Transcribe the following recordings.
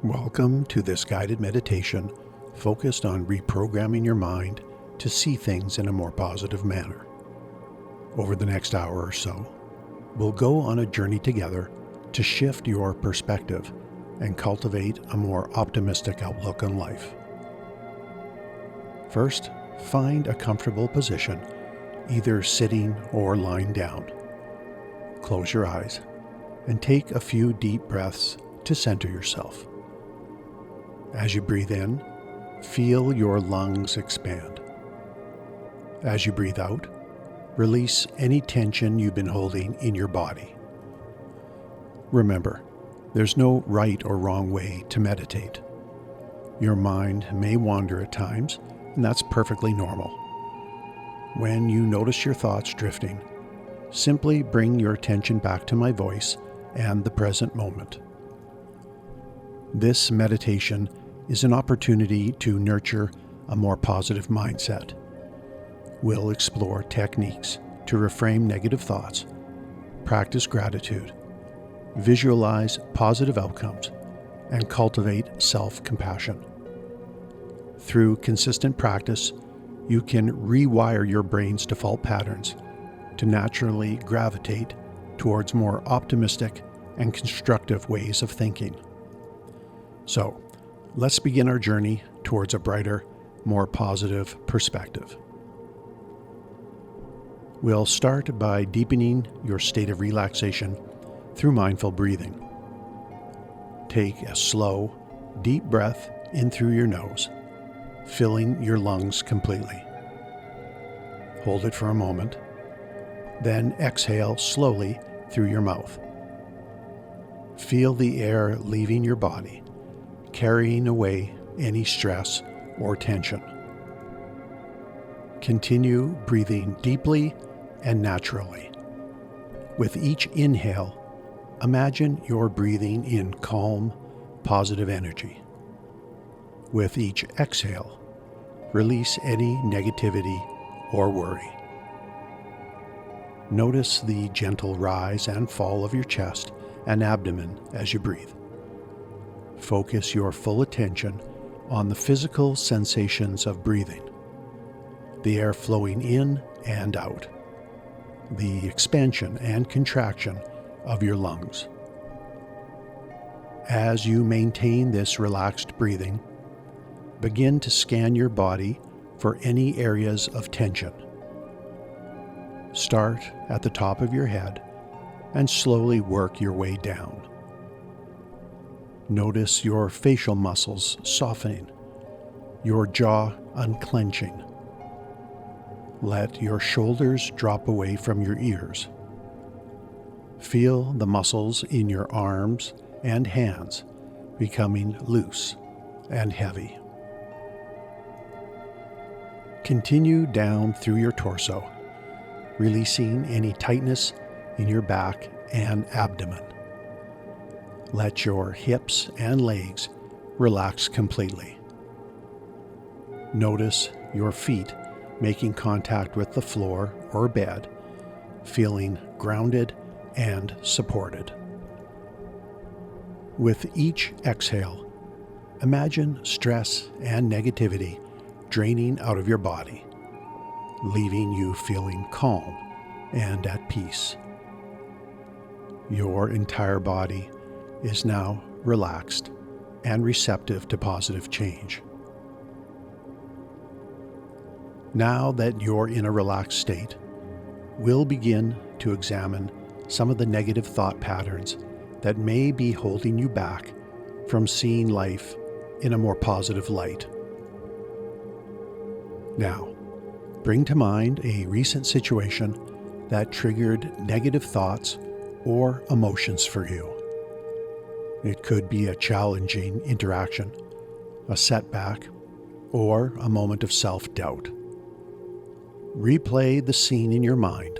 Welcome to this guided meditation focused on reprogramming your mind to see things in a more positive manner. Over the next hour or so, we'll go on a journey together to shift your perspective and cultivate a more optimistic outlook on life. First, find a comfortable position, either sitting or lying down. Close your eyes and take a few deep breaths to center yourself. As you breathe in, feel your lungs expand. As you breathe out, release any tension you've been holding in your body. Remember, there's no right or wrong way to meditate. Your mind may wander at times, and that's perfectly normal. When you notice your thoughts drifting, simply bring your attention back to my voice and the present moment. This meditation is an opportunity to nurture a more positive mindset. We'll explore techniques to reframe negative thoughts, practice gratitude, visualize positive outcomes, and cultivate self-compassion. Through consistent practice, you can rewire your brain's default patterns to naturally gravitate towards more optimistic and constructive ways of thinking. So, let's begin our journey towards a brighter, more positive perspective. We'll start by deepening your state of relaxation through mindful breathing. Take a slow, deep breath in through your nose, filling your lungs completely. Hold it for a moment, then exhale slowly through your mouth. Feel the air leaving your body, carrying away any stress or tension. Continue breathing deeply and naturally. With each inhale, imagine you're breathing in calm, positive energy. With each exhale, release any negativity or worry. Notice the gentle rise and fall of your chest and abdomen as you breathe. Focus your full attention on the physical sensations of breathing, the air flowing in and out, the expansion and contraction of your lungs. As you maintain this relaxed breathing, begin to scan your body for any areas of tension. Start at the top of your head and slowly work your way down. Notice your facial muscles softening, your jaw unclenching. Let your shoulders drop away from your ears. Feel the muscles in your arms and hands becoming loose and heavy. Continue down through your torso, releasing any tightness in your back and abdomen. Let your hips and legs relax completely. Notice your feet making contact with the floor or bed, feeling grounded and supported. With each exhale, imagine stress and negativity draining out of your body, leaving you feeling calm and at peace. Your entire body is now relaxed and receptive to positive change. Now that you're in a relaxed state, we'll begin to examine some of the negative thought patterns that may be holding you back from seeing life in a more positive light. Now, bring to mind a recent situation that triggered negative thoughts or emotions for you. It could be a challenging interaction, a setback, or a moment of self-doubt. Replay the scene in your mind,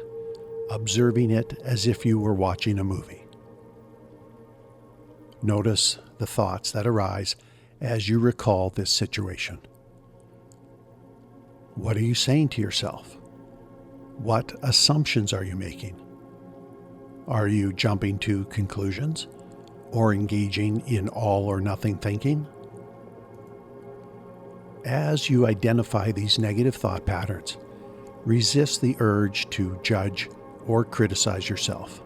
observing it as if you were watching a movie. Notice the thoughts that arise as you recall this situation. What are you saying to yourself? What assumptions are you making? Are you jumping to conclusions? or engaging in all or nothing thinking? As you identify these negative thought patterns, resist the urge to judge or criticize yourself.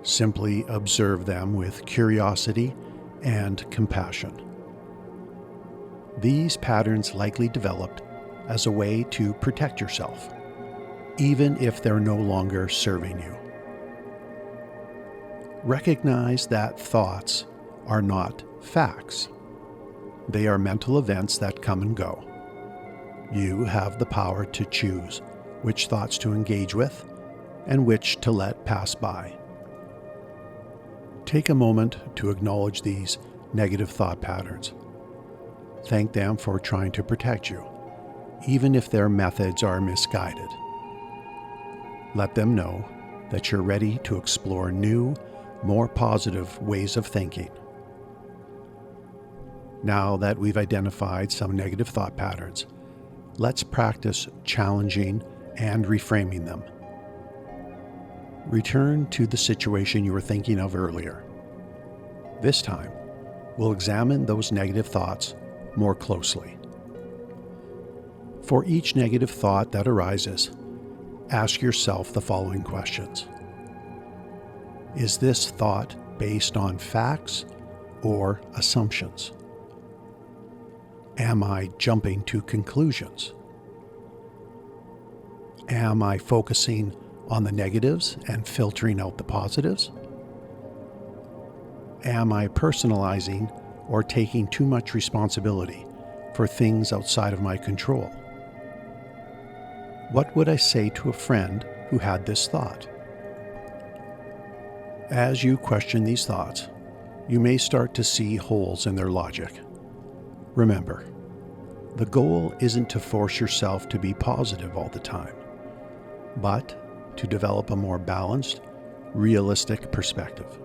Simply observe them with curiosity and compassion. These patterns likely developed as a way to protect yourself, even if they're no longer serving you. Recognize that thoughts are not facts. They are mental events that come and go. You have the power to choose which thoughts to engage with and which to let pass by. Take a moment to acknowledge these negative thought patterns. Thank them for trying to protect you, even if their methods are misguided. Let them know that you're ready to explore new, more positive ways of thinking. Now that we've identified some negative thought patterns, let's practice challenging and reframing them. Return to the situation you were thinking of earlier. This time, we'll examine those negative thoughts more closely. For each negative thought that arises, ask yourself the following questions. Is this thought based on facts or assumptions? Am I jumping to conclusions? Am I focusing on the negatives and filtering out the positives? Am I personalizing or taking too much responsibility for things outside of my control? What would I say to a friend who had this thought? As you question these thoughts, you may start to see holes in their logic. Remember, the goal isn't to force yourself to be positive all the time, but to develop a more balanced, realistic perspective.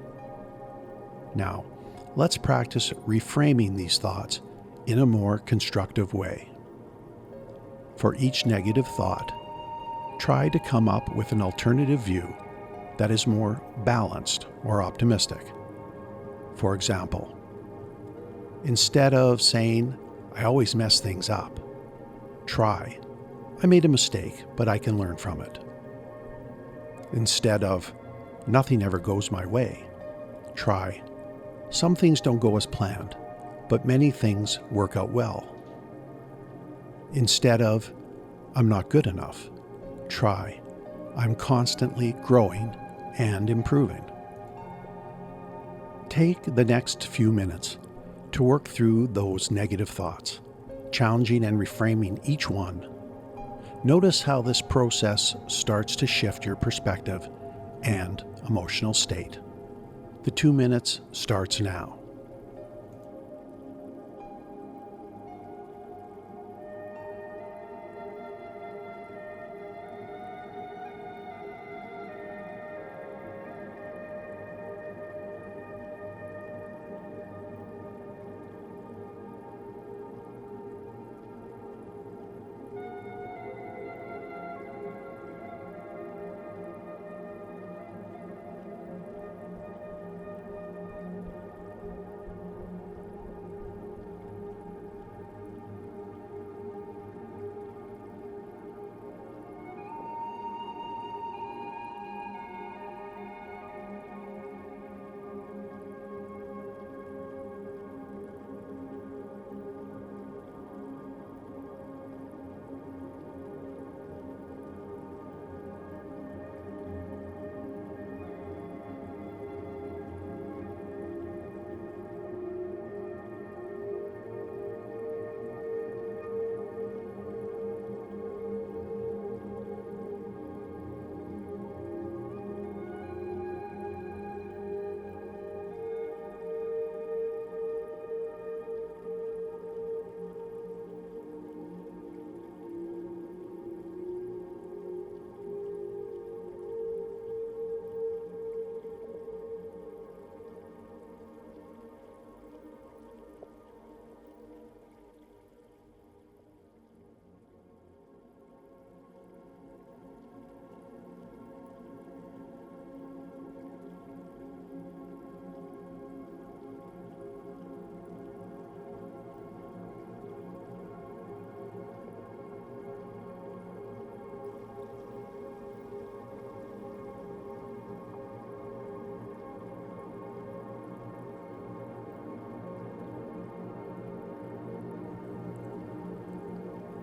Now, let's practice reframing these thoughts in a more constructive way. For each negative thought, try to come up with an alternative view that is more balanced or optimistic. For example, instead of saying, "I always mess things up," try, "I made a mistake, but I can learn from it." Instead of, "Nothing ever goes my way," try, "Some things don't go as planned, but many things work out well." Instead of, "I'm not good enough," try, "I'm constantly growing and improving." Take the next few minutes to work through those negative thoughts, challenging and reframing each one. Notice how this process starts to shift your perspective and emotional state. The 2 minutes starts now.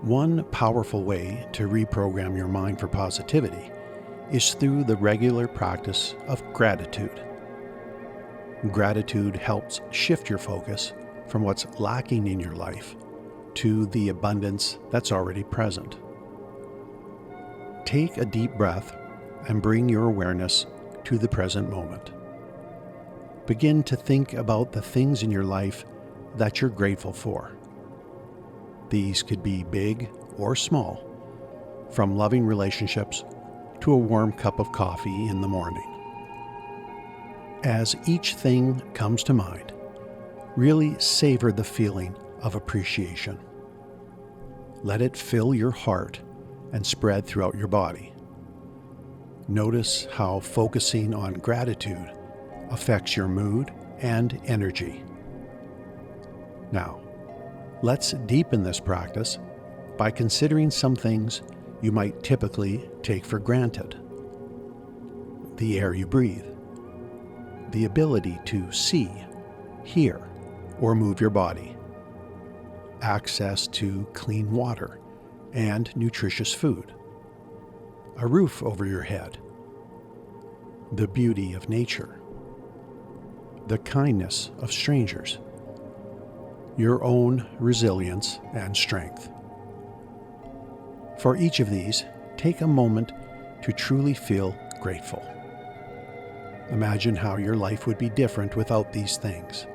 One powerful way to reprogram your mind for positivity is through the regular practice of gratitude. Gratitude helps shift your focus from what's lacking in your life to the abundance that's already present. Take a deep breath and bring your awareness to the present moment. Begin to think about the things in your life that you're grateful for. These could be big or small, from loving relationships to a warm cup of coffee in the morning. As each thing comes to mind, really savor the feeling of appreciation. Let it fill your heart and spread throughout your body. Notice how focusing on gratitude affects your mood and energy. Now, let's deepen this practice by considering some things you might typically take for granted. The air you breathe, the ability to see, hear, or move your body, access to clean water and nutritious food, a roof over your head, the beauty of nature, the kindness of strangers, your own resilience and strength. For each of these, take a moment to truly feel grateful. Imagine how your life would be different without these things.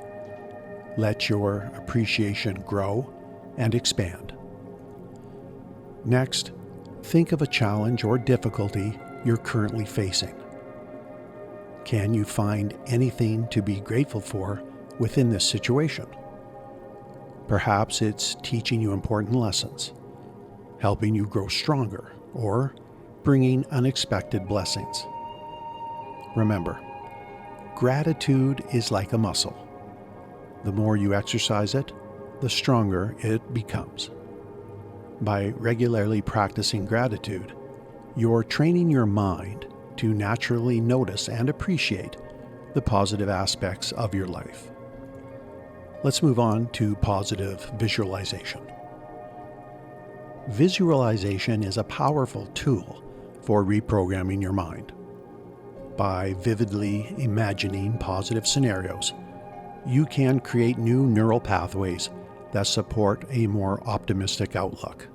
Let your appreciation grow and expand. Next, think of a challenge or difficulty you're currently facing. Can you find anything to be grateful for within this situation? Perhaps it's teaching you important lessons, helping you grow stronger, or bringing unexpected blessings. Remember, gratitude is like a muscle. The more you exercise it, the stronger it becomes. By regularly practicing gratitude, you're training your mind to naturally notice and appreciate the positive aspects of your life. Let's move on to positive visualization. Visualization is a powerful tool for reprogramming your mind. By vividly imagining positive scenarios, you can create new neural pathways that support a more optimistic outlook.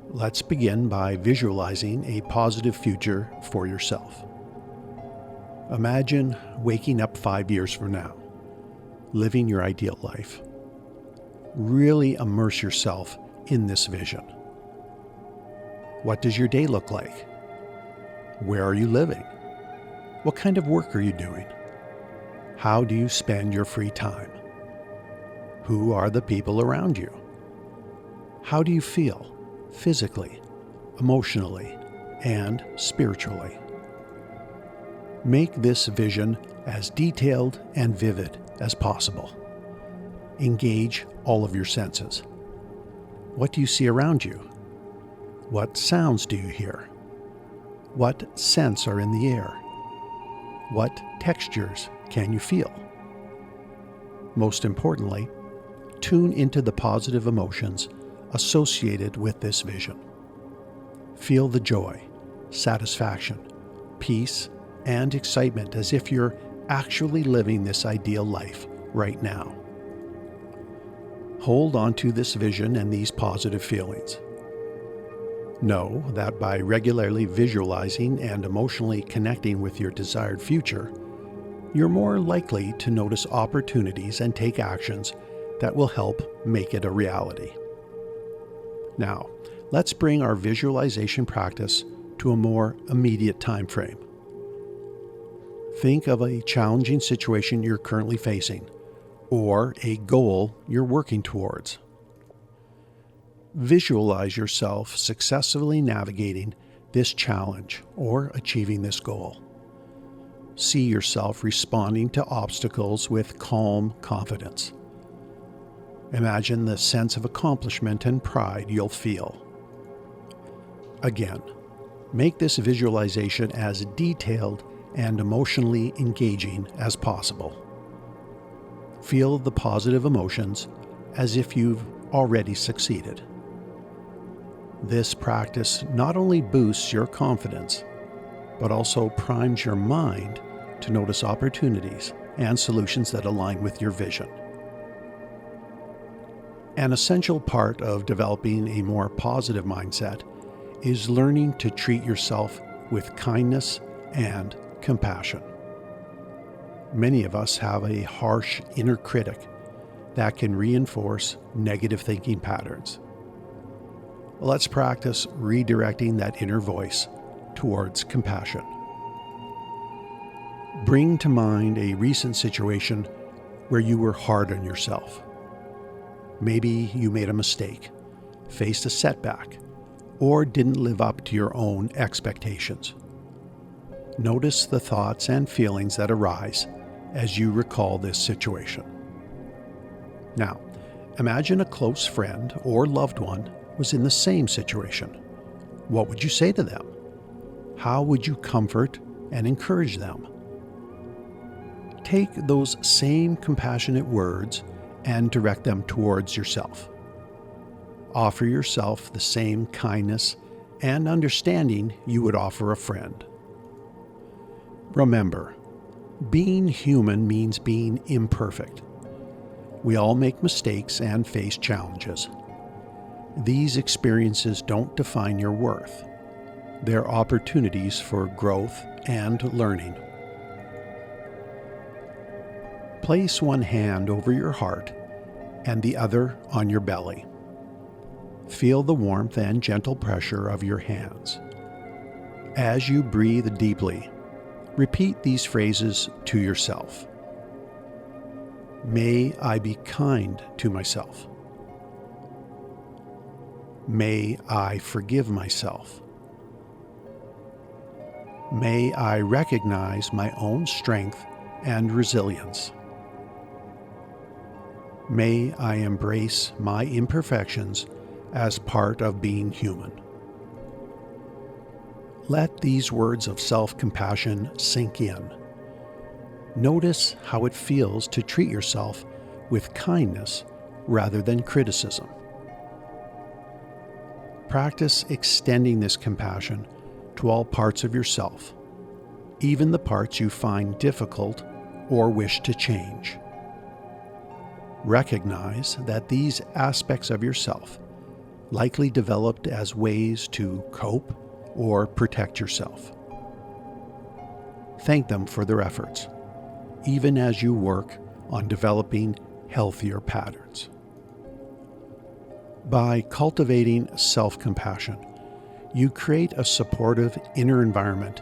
Let's begin by visualizing a positive future for yourself. Imagine waking up 5 years from now, living your ideal life. Really immerse yourself in this vision. What does your day look like? Where are you living? What kind of work are you doing? How do you spend your free time? Who are the people around you? How do you feel physically, emotionally, and spiritually? Make this vision as detailed and vivid as possible. Engage all of your senses. What do you see around you? What sounds do you hear? What scents are in the air? What textures can you feel? Most importantly, tune into the positive emotions associated with this vision. Feel the joy, satisfaction, peace, and excitement as if you're actually living this ideal life right now. Hold on to this vision and these positive feelings. Know that by regularly visualizing and emotionally connecting with your desired future, you're more likely to notice opportunities and take actions that will help make it a reality. Now, let's bring our visualization practice to a more immediate time frame. Think of a challenging situation you're currently facing, or a goal you're working towards. Visualize yourself successfully navigating this challenge or achieving this goal. See yourself responding to obstacles with calm confidence. Imagine the sense of accomplishment and pride you'll feel. Again, make this visualization as detailed and emotionally engaging as possible. Feel the positive emotions as if you've already succeeded. This practice not only boosts your confidence, but also primes your mind to notice opportunities and solutions that align with your vision. An essential part of developing a more positive mindset is learning to treat yourself with kindness and compassion. Many of us have a harsh inner critic that can reinforce negative thinking patterns. Let's practice redirecting that inner voice towards compassion. Bring to mind a recent situation where you were hard on yourself. Maybe you made a mistake, faced a setback, or didn't live up to your own expectations. Notice the thoughts and feelings that arise as you recall this situation. Now, imagine a close friend or loved one was in the same situation. What would you say to them? How would you comfort and encourage them? Take those same compassionate words and direct them towards yourself. Offer yourself the same kindness and understanding you would offer a friend. Remember, being human means being imperfect. We all make mistakes and face challenges. These experiences don't define your worth. They're opportunities for growth and learning. Place one hand over your heart and the other on your belly. Feel the warmth and gentle pressure of your hands. As you breathe deeply, repeat these phrases to yourself. May I be kind to myself. May I forgive myself. May I recognize my own strength and resilience. May I embrace my imperfections as part of being human. Let these words of self-compassion sink in. Notice how it feels to treat yourself with kindness rather than criticism. Practice extending this compassion to all parts of yourself, even the parts you find difficult or wish to change. Recognize that these aspects of yourself likely developed as ways to cope or protect yourself. Thank them for their efforts, even as you work on developing healthier patterns. By cultivating self-compassion, you create a supportive inner environment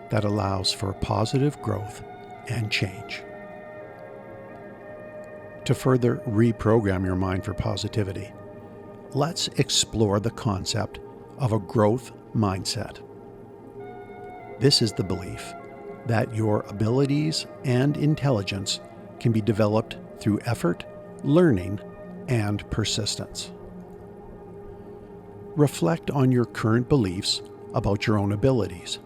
that allows for positive growth and change. To further reprogram your mind for positivity, let's explore the concept of a growth mindset. This is the belief that your abilities and intelligence can be developed through effort, learning, and persistence. Reflect on your current beliefs about your own abilities.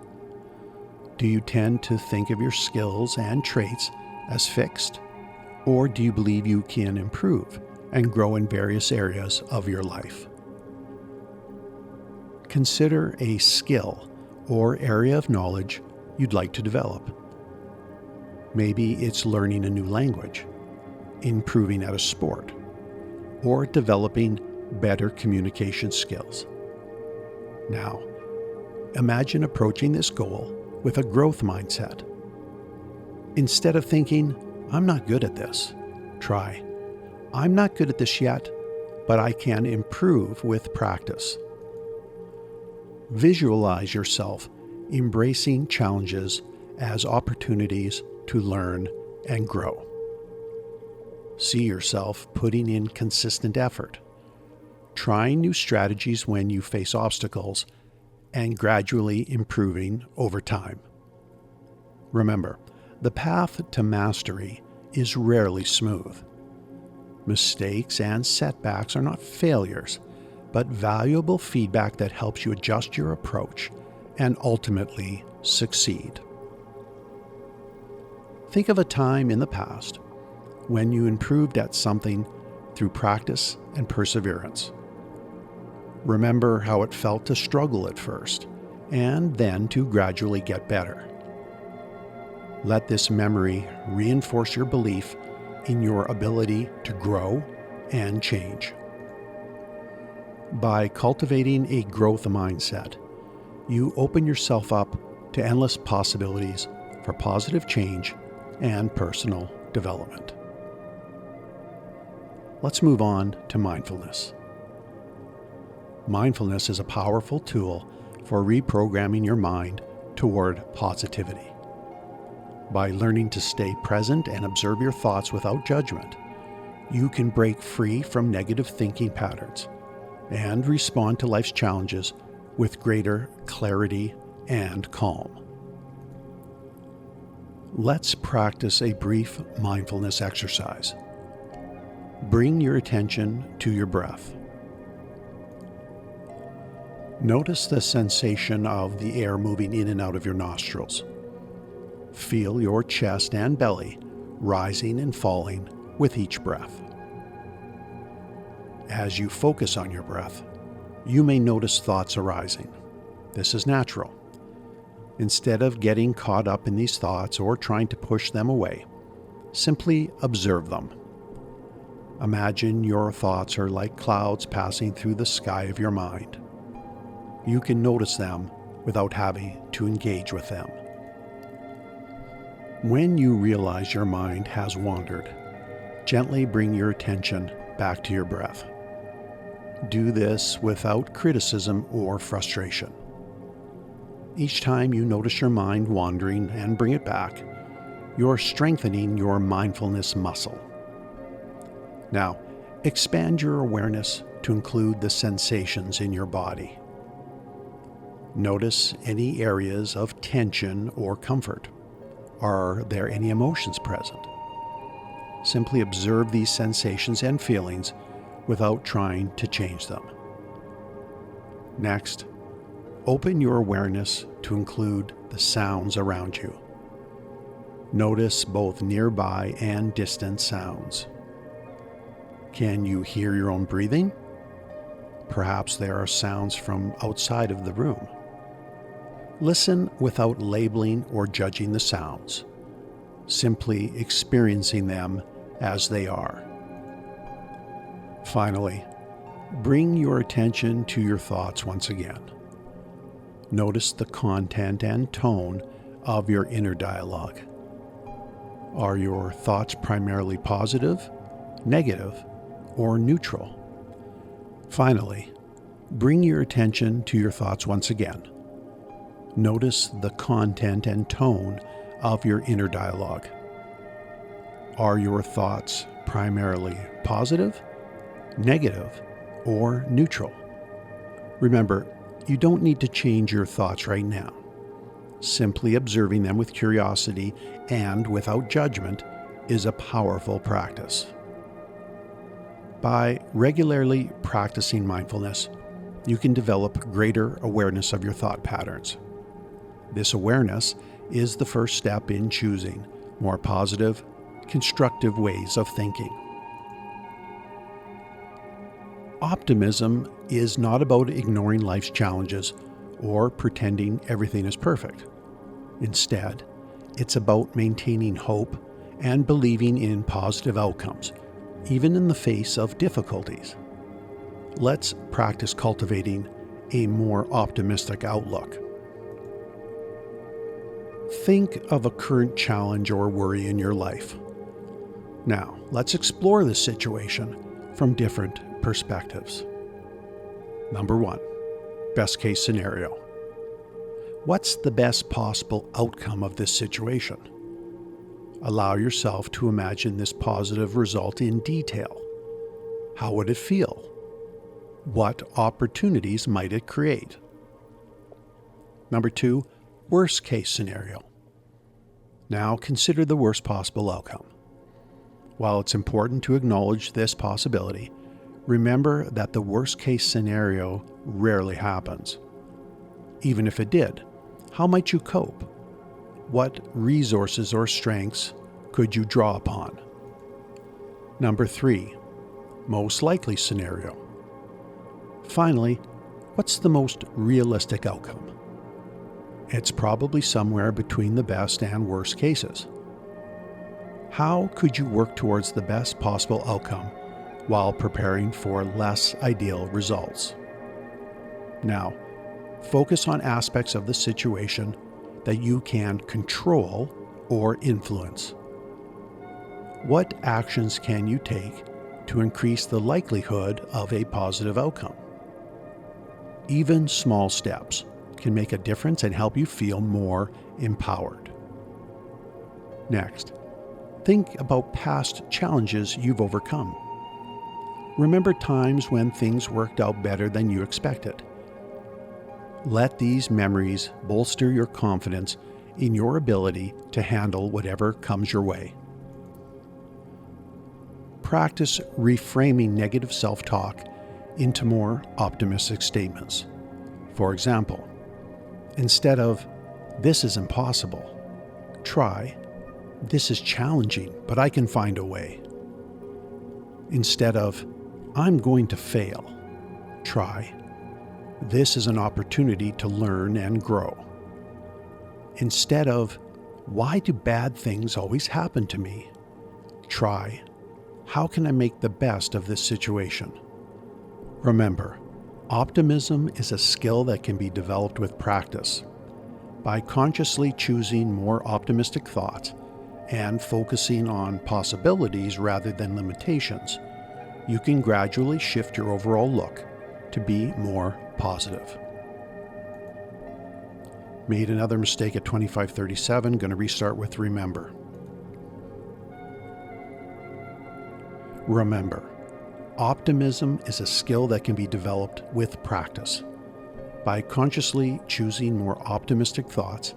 Do you tend to think of your skills and traits as fixed, or do you believe you can improve and grow in various areas of your life? Consider a skill or area of knowledge you'd like to develop. Maybe it's learning a new language, improving at a sport, or developing better communication skills. Now, imagine approaching this goal with a growth mindset. Instead of thinking, I'm not good at this, try, I'm not good at this yet, but I can improve with practice. Visualize yourself embracing challenges as opportunities to learn and grow. See yourself putting in consistent effort, trying new strategies when you face obstacles, and gradually improving over time. Remember, the path to mastery is rarely smooth. Mistakes and setbacks are not failures, but valuable feedback that helps you adjust your approach and ultimately succeed. Think of a time in the past when you improved at something through practice and perseverance. Remember how it felt to struggle at first, and then to gradually get better. Let this memory reinforce your belief in your ability to grow and change. By cultivating a growth mindset, you open yourself up to endless possibilities for positive change and personal development. Let's move on to mindfulness. Mindfulness is a powerful tool for reprogramming your mind toward positivity. By learning to stay present and observe your thoughts without judgment, you can break free from negative thinking patterns and respond to life's challenges with greater clarity and calm. Let's practice a brief mindfulness exercise. Bring your attention to your breath. Notice the sensation of the air moving in and out of your nostrils. Feel your chest and belly rising and falling with each breath. As you focus on your breath, you may notice thoughts arising. This is natural. Instead of getting caught up in these thoughts or trying to push them away, simply observe them. Imagine your thoughts are like clouds passing through the sky of your mind. You can notice them without having to engage with them. When you realize your mind has wandered, gently bring your attention back to your breath. Do this without criticism or frustration. Each time you notice your mind wandering and bring it back, you're strengthening your mindfulness muscle. Now, expand your awareness to include the sensations in your body. Notice any areas of tension or comfort. Are there any emotions present? Simply observe these sensations and feelings without trying to change them. Next, open your awareness to include the sounds around you. Notice both nearby and distant sounds. Can you hear your own breathing? Perhaps there are sounds from outside of the room. Listen without labeling or judging the sounds, simply experiencing them as they are. Finally, bring your attention to your thoughts once again. Notice the content and tone of your inner dialogue. Are your thoughts primarily positive, negative, or neutral? Finally, bring your attention to your thoughts once again. Notice the content and tone of your inner dialogue. Are your thoughts primarily positive, negative, or neutral? Remember, you don't need to change your thoughts right now. Simply observing them with curiosity and without judgment is a powerful practice. By regularly practicing mindfulness, you can develop greater awareness of your thought patterns. This awareness is the first step in choosing more positive, constructive ways of thinking. Optimism is not about ignoring life's challenges or pretending everything is perfect. Instead, it's about maintaining hope and believing in positive outcomes, even in the face of difficulties. Let's practice cultivating a more optimistic outlook. Think of a current challenge or worry in your life. Now, let's explore this situation from different perspectives. Number 1, best case scenario. What's the best possible outcome of this situation? Allow yourself to imagine this positive result in detail. How would it feel? What opportunities might it create? Number 2, worst case scenario. Now consider the worst possible outcome. While it's important to acknowledge this possibility, remember that the worst case scenario rarely happens. Even if it did, how might you cope? What resources or strengths could you draw upon? Number 3, most likely scenario? Finally, what's the most realistic outcome? It's probably somewhere between the best and worst cases. How could you work towards the best possible outcome while preparing for less ideal results? Now, focus on aspects of the situation that you can control or influence. What actions can you take to increase the likelihood of a positive outcome? Even small steps can make a difference and help you feel more empowered. Next, think about past challenges you've overcome. Remember times when things worked out better than you expected. Let these memories bolster your confidence in your ability to handle whatever comes your way. Practice reframing negative self-talk into more optimistic statements. For example, instead of, "This is impossible," try, "This is challenging, but I can find a way." Instead of, "I'm going to fail," try, "This is an opportunity to learn and grow." Instead of, "Why do bad things always happen to me?" try, "How can I make the best of this situation?" Remember, optimism is a skill that can be developed with practice. By consciously choosing more optimistic thoughts and focusing on possibilities rather than limitations, you can gradually shift your overall look to be more positive. Made another mistake at 2537, going to restart with remember. Remember, optimism is a skill that can be developed with practice. By consciously choosing more optimistic thoughts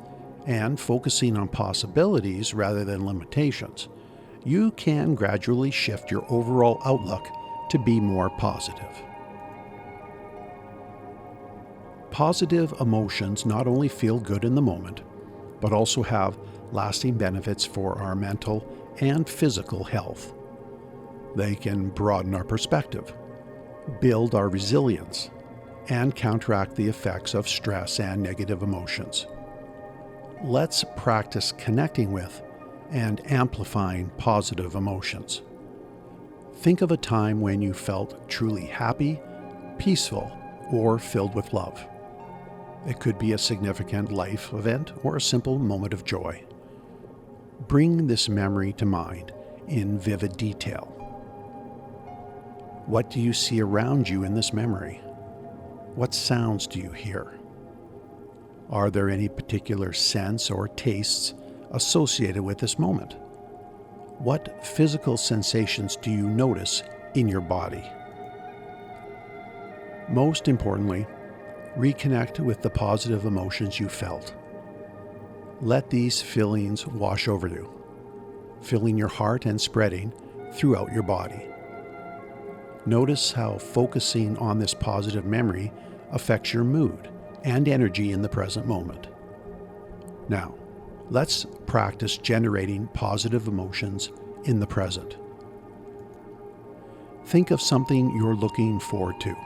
and focusing on possibilities rather than limitations, you can gradually shift your overall outlook to be more positive. Positive emotions not only feel good in the moment, but also have lasting benefits for our mental and physical health. They can broaden our perspective, build our resilience, and counteract the effects of stress and negative emotions. Let's practice connecting with and amplifying positive emotions. Think of a time when you felt truly happy, peaceful, or filled with love. It could be a significant life event or a simple moment of joy. Bring this memory to mind in vivid detail. What do you see around you in this memory? What sounds do you hear? Are there any particular scents or tastes associated with this moment? What physical sensations do you notice in your body? Most importantly, reconnect with the positive emotions you felt. Let these feelings wash over you, filling your heart and spreading throughout your body. Notice how focusing on this positive memory affects your mood and energy in the present moment. Now, let's practice generating positive emotions in the present. Think of something you're looking forward to,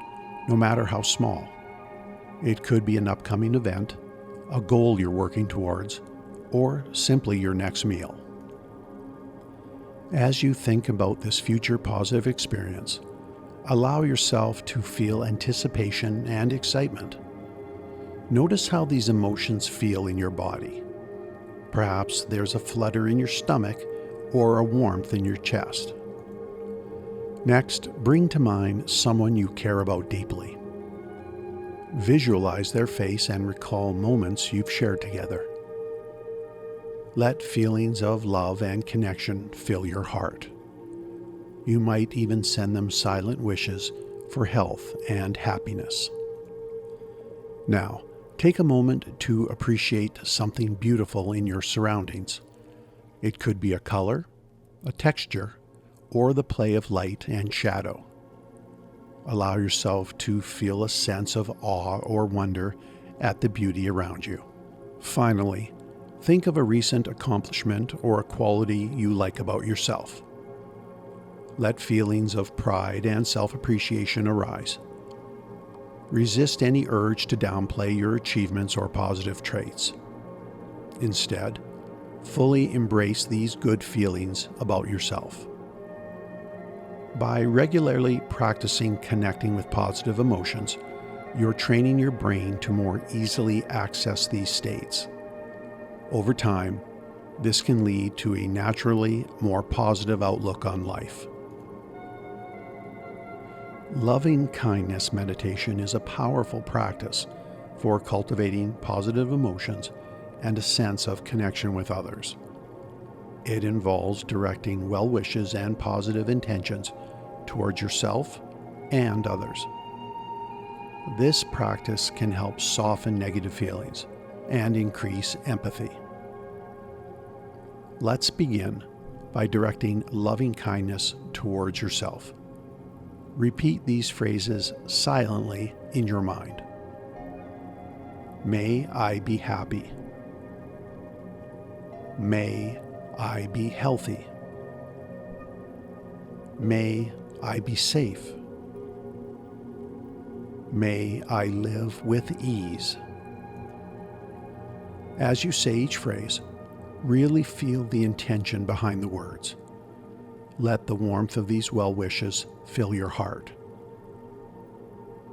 no matter how small. It could be an upcoming event, a goal you're working towards, or simply your next meal. As you think about this future positive experience, allow yourself to feel anticipation and excitement. Notice how these emotions feel in your body. Perhaps there's a flutter in your stomach or a warmth in your chest. Next, bring to mind someone you care about deeply. Visualize their face and recall moments you've shared together. Let feelings of love and connection fill your heart. You might even send them silent wishes for health and happiness. Now, take a moment to appreciate something beautiful in your surroundings. It could be a color, a texture, or the play of light and shadow. Allow yourself to feel a sense of awe or wonder at the beauty around you. Finally, think of a recent accomplishment or a quality you like about yourself. Let feelings of pride and self-appreciation arise. Resist any urge to downplay your achievements or positive traits. Instead, fully embrace these good feelings about yourself. By regularly practicing connecting with positive emotions, you're training your brain to more easily access these states. Over time, this can lead to a naturally more positive outlook on life. Loving kindness meditation is a powerful practice for cultivating positive emotions and a sense of connection with others. It involves directing well wishes and positive intentions towards yourself and others. This practice can help soften negative feelings and increase empathy. Let's begin by directing loving kindness towards yourself. Repeat these phrases silently in your mind. May I be happy. May I be healthy. May I be safe. May I live with ease. As you say each phrase, really feel the intention behind the words. Let the warmth of these well wishes fill your heart.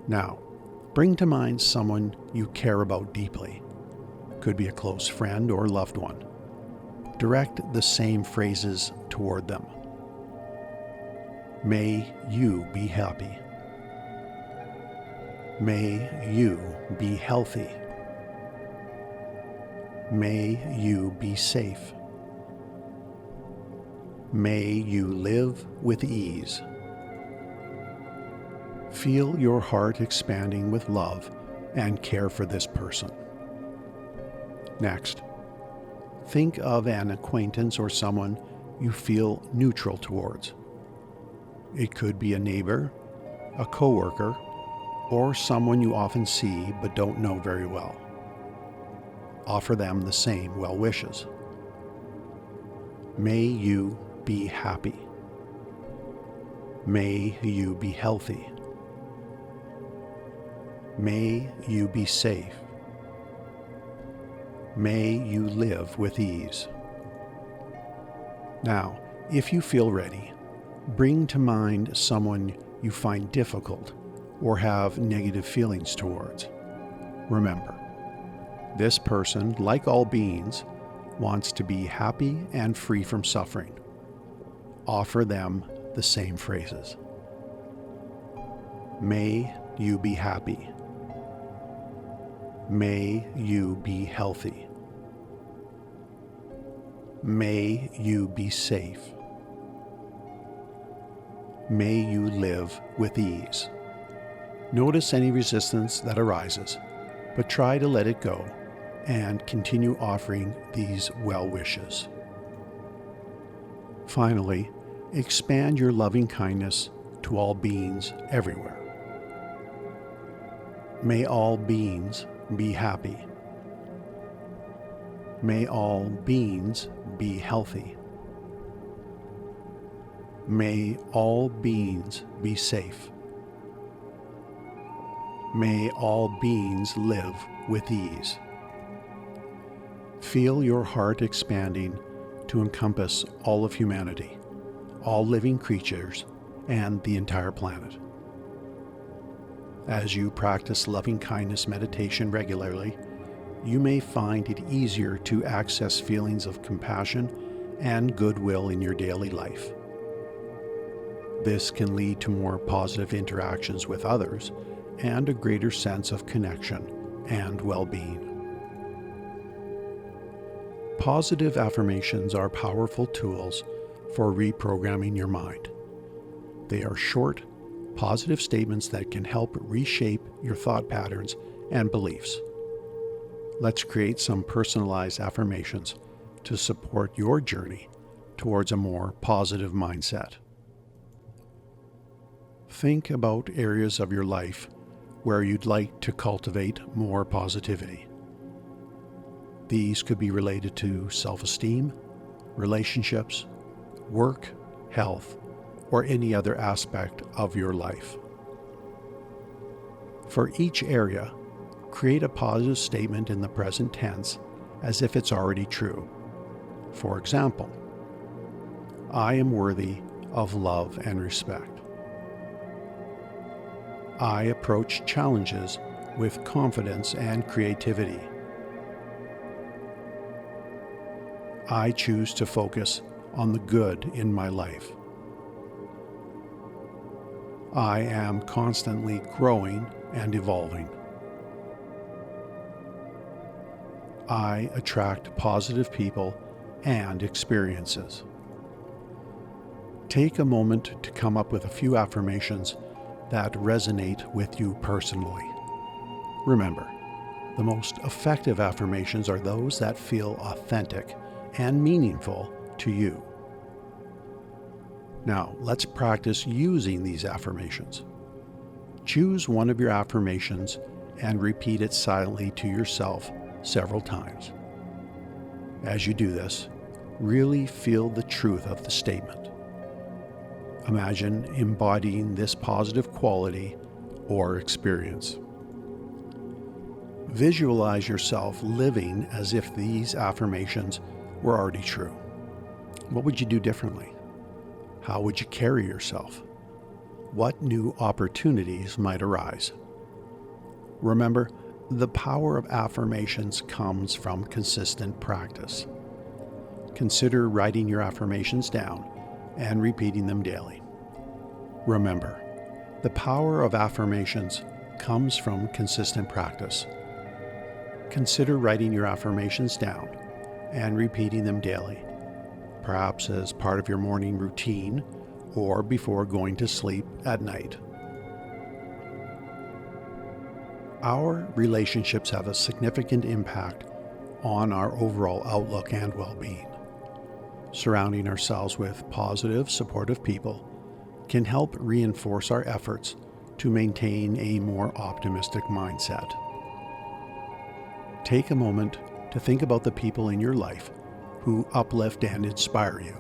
Now, bring to mind someone you care about deeply. Could be a close friend or loved one. Direct the same phrases toward them. May you be happy. May you be healthy. May you be safe. May you live with ease. Feel your heart expanding with love and care for this person. Next, think of an acquaintance or someone you feel neutral towards. It could be a neighbor, a coworker, or someone you often see but don't know very well. Offer them the same well wishes. May you be happy. May you be healthy. May you be safe. May you live with ease. Now, if you feel ready, bring to mind someone you find difficult or have negative feelings towards. Remember, this person, like all beings, wants to be happy and free from suffering. Offer them the same phrases. May you be happy. May you be healthy. May you be safe. May you live with ease. Notice any resistance that arises, but try to let it go and continue offering these well wishes. Finally, expand your loving kindness to all beings everywhere. May all beings be happy. May all beings be healthy. May all beings be safe. May all beings live with ease. Feel your heart expanding to encompass all of humanity, all living creatures, and the entire planet. As you practice loving kindness meditation regularly, you may find it easier to access feelings of compassion and goodwill in your daily life. This can lead to more positive interactions with others and a greater sense of connection and well-being. Positive affirmations are powerful tools for reprogramming your mind. They are short, positive statements that can help reshape your thought patterns and beliefs. Let's create some personalized affirmations to support your journey towards a more positive mindset. Think about areas of your life where you'd like to cultivate more positivity. These could be related to self-esteem, relationships, work, health, or any other aspect of your life. For each area, create a positive statement in the present tense as if it's already true. For example, I am worthy of love and respect. I approach challenges with confidence and creativity. I choose to focus on the good in my life. I am constantly growing and evolving. I attract positive people and experiences. Take a moment to come up with a few affirmations that resonate with you personally. Remember, the most effective affirmations are those that feel authentic and meaningful to you. Now, let's practice using these affirmations. Choose one of your affirmations and repeat it silently to yourself several times. As you do this, really feel the truth of the statement. Imagine embodying this positive quality or experience. Visualize yourself living as if these affirmations were already true. What would you do differently? How would you carry yourself? What new opportunities might arise? Remember, the power of affirmations comes from consistent practice. Consider writing your affirmations down and repeating them daily. Remember, the power of affirmations comes from consistent practice. Consider writing your affirmations down and repeating them daily, perhaps as part of your morning routine or before going to sleep at night. Our relationships have a significant impact on our overall outlook and well-being. Surrounding ourselves with positive, supportive people can help reinforce our efforts to maintain a more optimistic mindset. Take a moment to think about the people in your life who uplift and inspire you.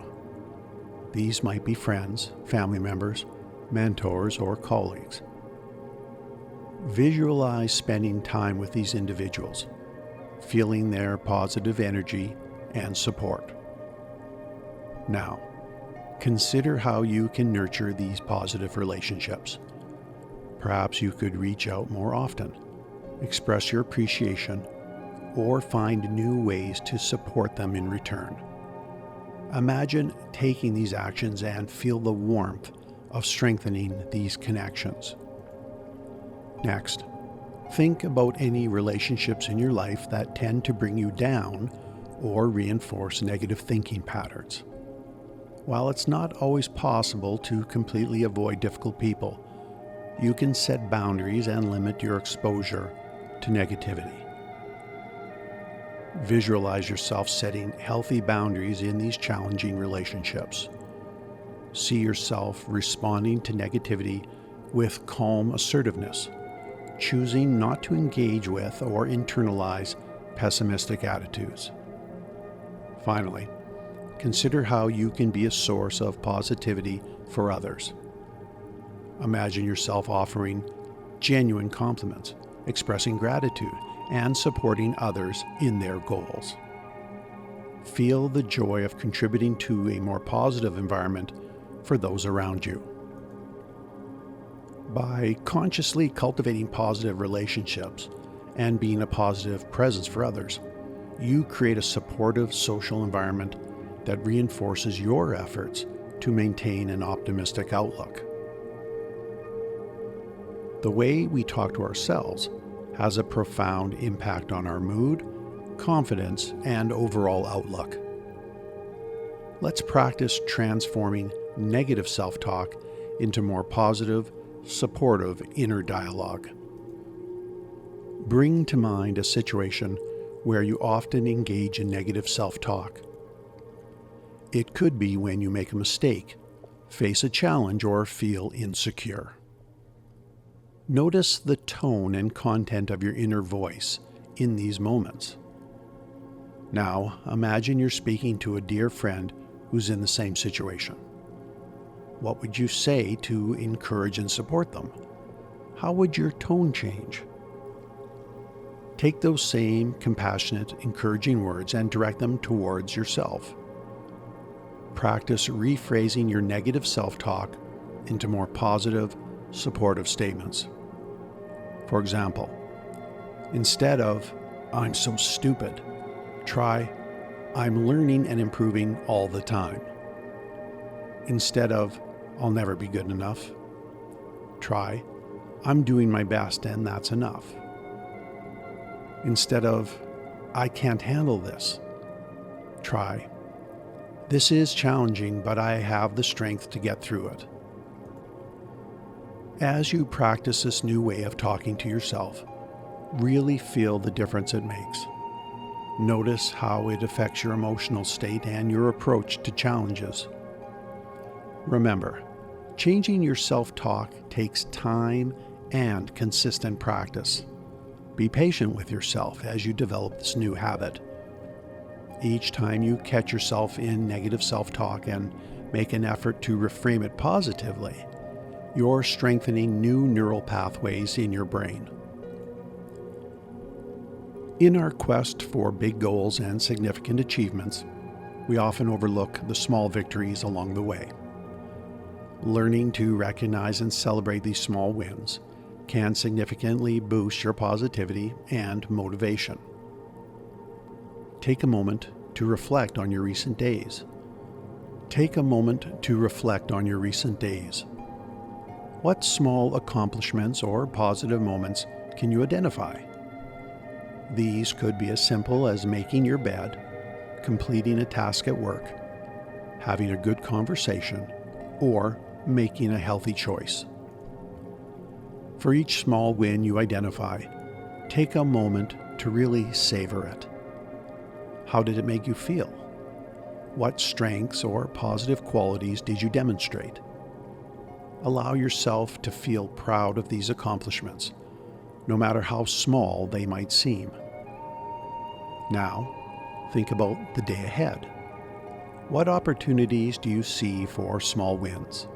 These might be friends, family members, mentors, or colleagues. Visualize spending time with these individuals, feeling their positive energy and support. Now, consider how you can nurture these positive relationships. Perhaps you could reach out more often, express your appreciation, or find new ways to support them in return. Imagine taking these actions and feel the warmth of strengthening these connections. Next, think about any relationships in your life that tend to bring you down or reinforce negative thinking patterns. While it's not always possible to completely avoid difficult people, you can set boundaries and limit your exposure to negativity. Visualize yourself setting healthy boundaries in these challenging relationships. See yourself responding to negativity with calm assertiveness, choosing not to engage with or internalize pessimistic attitudes. Finally, consider how you can be a source of positivity for others. Imagine yourself offering genuine compliments, expressing gratitude, and supporting others in their goals. Feel the joy of contributing to a more positive environment for those around you. By consciously cultivating positive relationships and being a positive presence for others, you create a supportive social environment that reinforces your efforts to maintain an optimistic outlook. The way we talk to ourselves has a profound impact on our mood, confidence, and overall outlook. Let's practice transforming negative self-talk into more positive, supportive inner dialogue. Bring to mind a situation where you often engage in negative self-talk. It could be when you make a mistake, face a challenge, or feel insecure. Notice the tone and content of your inner voice in these moments. Now, imagine you're speaking to a dear friend who's in the same situation. What would you say to encourage and support them? How would your tone change? Take those same compassionate, encouraging words and direct them towards yourself. Practice rephrasing your negative self-talk into more positive, supportive statements. For example, instead of, "I'm so stupid," try, "I'm learning and improving all the time." Instead of, "I'll never be good enough," try, "I'm doing my best and that's enough." Instead of, "I can't handle this," try, "This is challenging, but I have the strength to get through it." As you practice this new way of talking to yourself, really feel the difference it makes. Notice how it affects your emotional state and your approach to challenges. Remember, changing your self-talk takes time and consistent practice. Be patient with yourself as you develop this new habit. Each time you catch yourself in negative self-talk and make an effort to reframe it positively, you're strengthening new neural pathways in your brain. In our quest for big goals and significant achievements, we often overlook the small victories along the way. Learning to recognize and celebrate these small wins can significantly boost your positivity and motivation. Take a moment to reflect on your recent days. What small accomplishments or positive moments can you identify? These could be as simple as making your bed, completing a task at work, having a good conversation, or making a healthy choice. For each small win you identify, take a moment to really savor it. How did it make you feel? What strengths or positive qualities did you demonstrate? Allow yourself to feel proud of these accomplishments, no matter how small they might seem. Now, think about the day ahead. What opportunities do you see for small wins?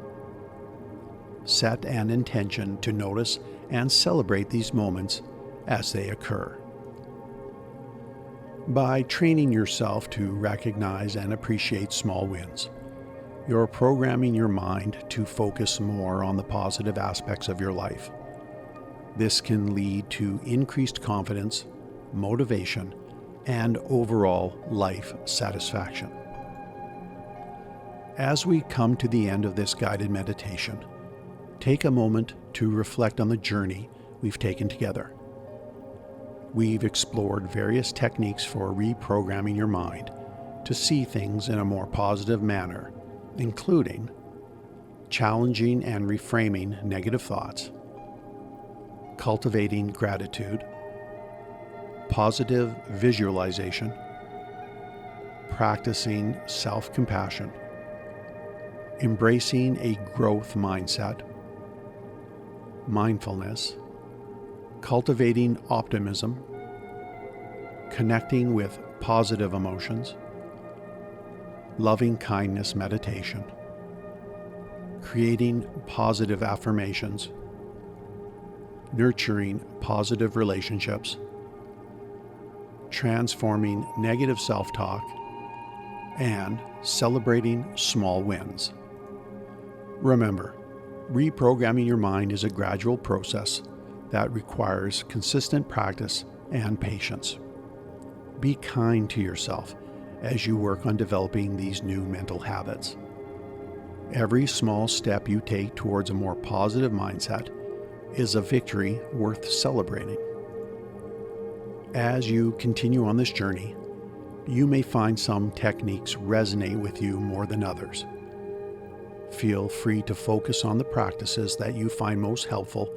Set an intention to notice and celebrate these moments as they occur. By training yourself to recognize and appreciate small wins, you're programming your mind to focus more on the positive aspects of your life. This can lead to increased confidence, motivation, and overall life satisfaction. As we come to the end of this guided meditation, take a moment to reflect on the journey we've taken together. We've explored various techniques for reprogramming your mind to see things in a more positive manner, including challenging and reframing negative thoughts, cultivating gratitude, positive visualization, practicing self-compassion, embracing a growth mindset, mindfulness, cultivating optimism, connecting with positive emotions, loving kindness meditation, creating positive affirmations, nurturing positive relationships, transforming negative self-talk, and celebrating small wins. Remember, reprogramming your mind is a gradual process that requires consistent practice and patience. Be kind to yourself as you work on developing these new mental habits. Every small step you take towards a more positive mindset is a victory worth celebrating. As you continue on this journey, you may find some techniques resonate with you more than others. Feel free to focus on the practices that you find most helpful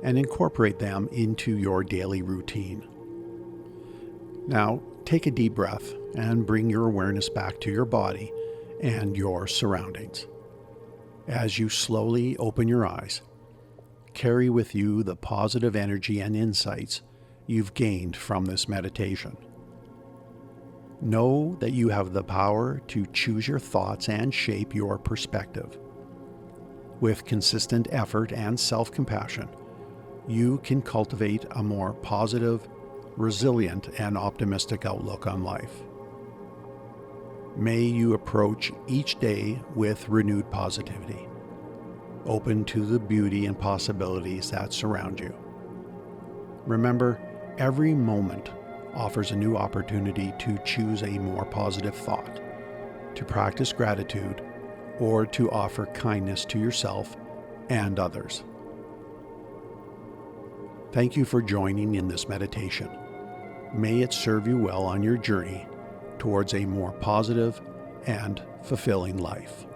and incorporate them into your daily routine. Now, take a deep breath and bring your awareness back to your body and your surroundings. As you slowly open your eyes, carry with you the positive energy and insights you've gained from this meditation. Know that you have the power to choose your thoughts and shape your perspective. With consistent effort and self-compassion, you can cultivate a more positive, resilient, and optimistic outlook on life. May you approach each day with renewed positivity, open to the beauty and possibilities that surround you. Remember, every moment offers a new opportunity to choose a more positive thought, to practice gratitude, or to offer kindness to yourself and others. Thank you for joining in this meditation. May it serve you well on your journey towards a more positive and fulfilling life.